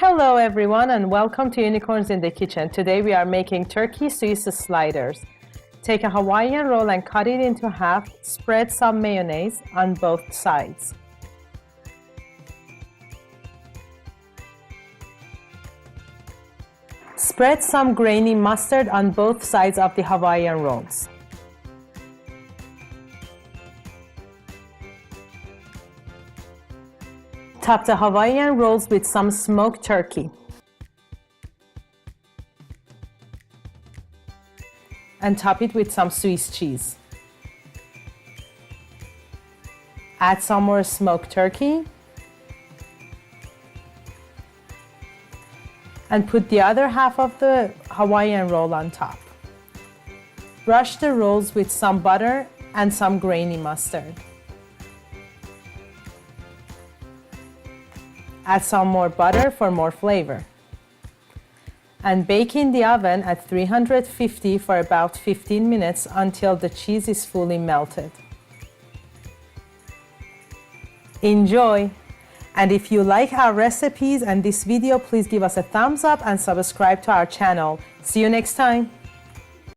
Hello everyone and welcome to Unicorns in the Kitchen. Today we are making turkey Swiss sliders. Take a Hawaiian roll and cut it into half. Spread some mayonnaise on both sides. Spread some grainy mustard on both sides of the Hawaiian rolls. Top the Hawaiian rolls with some smoked turkey. And top it with some Swiss cheese. Add some more smoked turkey. And put the other half of the Hawaiian roll on top. Brush the rolls with some butter and some grainy mustard. Add some more butter for more flavor. And bake in the oven at 350 for about 15 minutes until the cheese is fully melted. Enjoy! And if you like our recipes and this video, please give us a thumbs up and subscribe to our channel. See you next time!